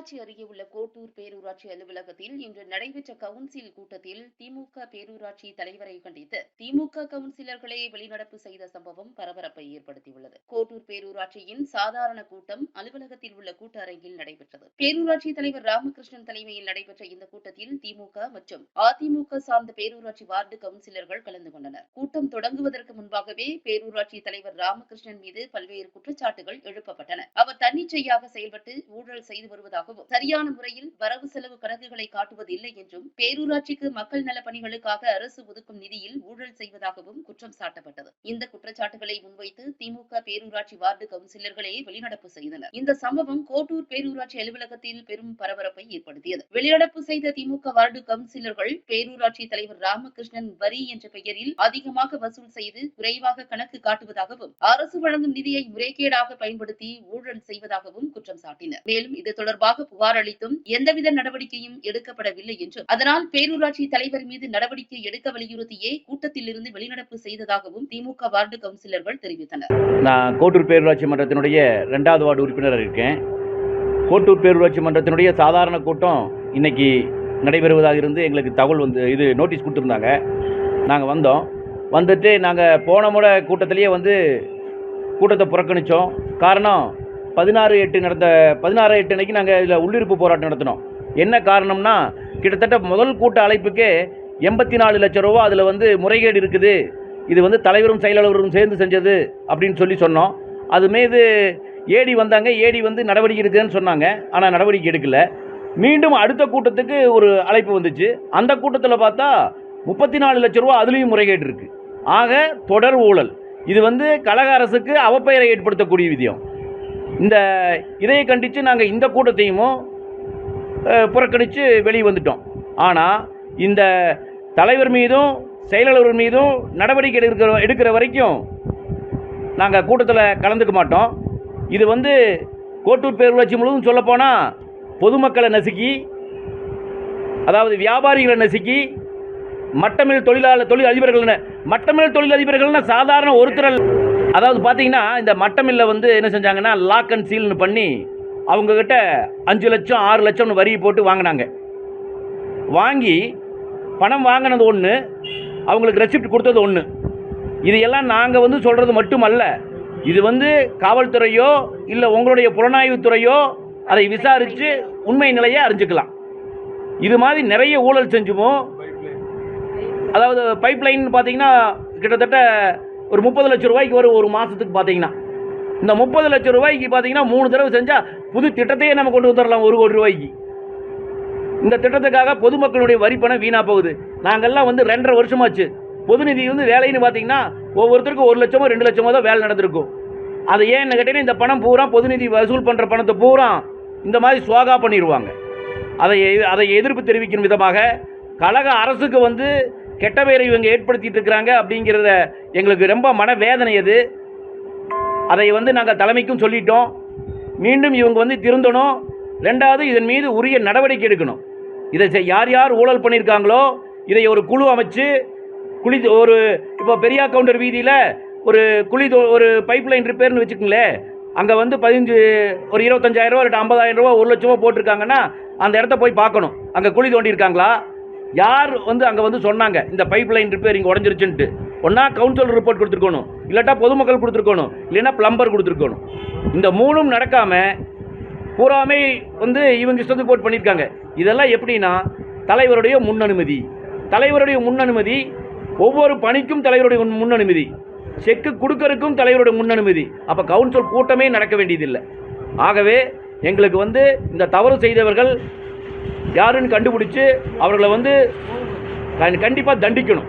பொள்ளாச்சி அருகே உள்ள கோட்டூர் பேரூராட்சி அலுவலகத்தில் இன்று நடைபெற்ற கவுன்சில் கூட்டத்தில் திமுக பேரூராட்சி தலைவரை கண்டித்து திமுக கவுன்சிலர்களே வெளிநடப்பு செய்த சம்பவம் பரபரப்பை ஏற்படுத்தியுள்ளது. கோட்டூர் பேரூராட்சியின் சாதாரண கூட்டம் அலுவலகத்தில் உள்ள கூட்டரங்கில் நடைபெற்றது. பேரூராட்சி தலைவர் ராமகிருஷ்ணன் தலைமையில் நடைபெற்ற இந்த கூட்டத்தில் திமுக மற்றும் அதிமுக சார்ந்த பேரூராட்சி வார்டு கவுன்சிலர்கள் கலந்து கொண்டனர். கூட்டம் தொடங்குவதற்கு முன்பாகவே பேரூராட்சி தலைவர் ராமகிருஷ்ணன் மீது பல்வேறு குற்றச்சாட்டுகள் எழுப்பப்பட்டன. அவர் தன்னிச்சையாக செயல்பட்டு ஊழல் செய்து வருவதாகவும், சரியான முறையில் வரவு செலவு கணக்குகளை காட்டுவதில்லை என்றும், பேரூராட்சிக்கு மக்கள் நல பணிகளுக்காக அரசு ஒதுக்கும் நிதியில் ஊழல் செய்வதாகவும் குற்றம் சாட்டப்பட்டது. இந்த குற்றச்சாட்டுகளை முன்வைத்து திமுக பேரூராட்சி வார்டு கவுன்சிலர்களே வெளிநடப்பு செய்தனர். இந்த சம்பவம் கோட்டூர் பேரூராட்சி அலுவலகத்தில் பெரும் பரபரப்பை ஏற்படுத்தியது. வெளிநடப்பு செய்த திமுக வார்டு கவுன்சிலர்கள் பேரூராட்சி தலைவர் ராமகிருஷ்ணன் வரி என்ற பெயரில் அதிகமாக வசூல் செய்து குறைவாக கணக்கு காட்டுவதாகவும், அரசு வழங்கும் நிதியை முறைகேடாக பயன்படுத்தி ஊழல் செய்வதாகவும் குற்றம் சாட்டினர். மேலும் இது தொடர்பாக புகார் அளித்தும் எந்தவித நடவடிக்கையும் எடுக்கப்படவில்லை என்றும், அதனால் பேரூராட்சி தலைவர் மீது நடவடிக்கை எடுக்க வலியுறுத்தியே கூட்டத்திலிருந்து வெளிநடப்பு செய்ததாகவும் திமுக வார்டு கவுன்சிலர்கள் தெரிவித்தனர். நான் கோட்டூர் பேரூராட்சி மன்றத்தினுடைய 2வது வார்டு உறுப்பினர் இருக்கேன். கோட்டூர் பேரூராட்சி மன்றத்தினுடைய சாதாரண கூட்டம் இன்னைக்கு நடைபெறுவதாக இருந்து எங்களுக்கு தகவல் இது நோட்டீஸ் கொடுத்துருந்தாங்க. நாங்கள் வந்துட்டு நாங்கள் போன முறை கூட்டத்திலேயே கூட்டத்தை புறக்கணித்தோம். காரணம் 16/8 அன்னைக்கு நாங்கள் இதில் உள்ளிருப்பு போராட்டம் நடத்தினோம். என்ன காரணம்னா, கிட்டத்தட்ட முதல் கூட்ட அழைப்புக்கே 84 லட்சம் ரூபா அதில் முறைகேடு இருக்குது, இது தலைவரும் செயலாளரும் சேர்ந்து செஞ்சது அப்படின்னு சொன்னோம். அது மீது ஏடி வந்தாங்க. ஏடி நடவடிக்கை எடுக்குதுன்னு சொன்னாங்க. ஆனால் நடவடிக்கை எடுக்கல. மீண்டும் அடுத்த கூட்டத்துக்கு ஒரு அழைப்பு வந்துச்சு. அந்த கூட்டத்தில் பார்த்தா 34 லட்சம் ரூபா அதுலேயும் முறைகேடு இருக்குது. ஆக தொடர் ஊழல். இது கழக அரசுக்கு அவப்பெயரை ஏற்படுத்தக்கூடிய விதியம். இதையை கண்டித்து நாங்கள் இந்த கூட்டத்தையும் புறக்கணித்து வெளியே வந்துட்டோம். ஆனால் இந்த தலைவர் மீதும் செயலாளர் மீதும் நடவடிக்கை எடுக்கிற வரைக்கும் நாங்கள் கூட்டத்தில் கலந்துக்க மாட்டோம். இது கோட்டூர் பேரூராட்சி முழுவதும் சொல்லப்போனால் பொதுமக்களை நசுக்கி, அதாவது வியாபாரிகளை நசுக்கி, மட்டமில் தொழிலதிபர்கள்னா சாதாரண ஒருத்தர், அதாவது பார்த்தீங்கன்னா இந்த மட்டமில்ல என்ன செஞ்சாங்கன்னா லாக் அண்ட் சீல்னு பண்ணி அவங்கக்கிட்ட 5 லட்சம் 6 லட்சம்னு வரி போட்டு வாங்கினாங்க. வாங்கி பணம் வாங்கினது ஒன்று, அவங்களுக்கு ரெசிப்ட் கொடுத்தது ஒன்று. இது எல்லாம் நாங்கள் சொல்கிறது மட்டுமல்ல. இது காவல்துறையோ இல்லை உங்களுடைய புலனாய்வுத்துறையோ அதை விசாரித்து உண்மை நிலையை அறிஞ்சிக்கலாம். இது மாதிரி நிறைய ஊழல் செஞ்சுமோ. அதாவது பைப் லைன் பார்த்தீங்கன்னா கிட்டத்தட்ட ஒரு 30 லட்சம் ரூபாய்க்கு வரும் ஒரு மாதத்துக்கு. பார்த்தீங்கன்னா இந்த 30 லட்சம் ரூபாய்க்கு பார்த்தீங்கன்னா 3 தடவை செஞ்சால் புது திட்டத்தையே நம்ம கொண்டு வந்துடலாம் 1 கோடி ரூபாய்க்கு. இந்த திட்டத்துக்காக பொதுமக்களுடைய வரி பணம் வீணாக போகுது. நாங்கள்லாம் 2.5 வருஷமாச்சு பொது நிதி வேலைன்னு பார்த்தீங்கன்னா ஒவ்வொருத்தருக்கும் 1 லட்சமோ 2 லட்சமோ தான் வேலை நடந்திருக்கும். அது ஏன்னு கேட்டீங்கன்னா இந்த பணம் பூரா பொது நிதி வசூல் பண்ணுற பணத்தை பூரா இந்த மாதிரி சுவாகா பண்ணிடுவாங்க. அதை எதிர்ப்பு தெரிவிக்கும் விதமாக கழக அரசுக்கு கெட்ட பெயரை இவங்க ஏற்படுத்திட்டு இருக்கிறாங்க அப்படிங்கிறத எங்களுக்கு ரொம்ப மனவேதனை. அது அதை நாங்கள் தலைமைக்கும் சொல்லிட்டோம். மீண்டும் இவங்க திருந்தணும். 2வது இதன் மீது உரிய நடவடிக்கை எடுக்கணும். இதை யார் யார் ஊழல் பண்ணியிருக்காங்களோ இதை ஒரு குழு அமைச்சு இப்போ பெரியா கவுண்டர் வீதியில் ஒரு பைப் லைன் ரிப்பேர்னு வச்சுக்கோங்களேன். அங்கே ஒரு 25,000 ரூபா இல்லை 50,000 ரூபா 1 லட்சமோ போட்டிருக்காங்கன்னா அந்த இடத்த போய் பார்க்கணும். அங்கே குழி தோண்டியிருக்காங்களா, யார் அங்கே சொன்னாங்க இந்த பைப் லைன் ரிப்பேர் இங்கே உடஞ்சிருச்சுன்ட்டு. ஒன்றா கவுன்சிலர் ரிப்போர்ட் கொடுத்துருக்கணும், இல்லாட்டா பொதுமக்கள் கொடுத்துருக்கணும், இல்லைன்னா பிளம்பர் கொடுத்துருக்கணும். இந்த 3ம் நடக்காமல் பூராமே இவங்க இஷ்டத்துக்கு போட்டு பண்ணியிருக்காங்க. இதெல்லாம் எப்படின்னா தலைவருடைய முன்னனுமதி, ஒவ்வொரு பணிக்கும் தலைவருடைய முன்னனுமதி, செக்கு கொடுக்கறதுக்கும் தலைவருடைய முன்னனுமதி. அப்போ கவுன்சில் கூட்டமே நடக்க வேண்டியதில்லை. ஆகவே எங்களுக்கு இந்த தவறு செய்தவர்கள் யாருன்னு கண்டுபிடிச்சு அவர்களை கண்டிப்பாக தண்டிக்கணும்.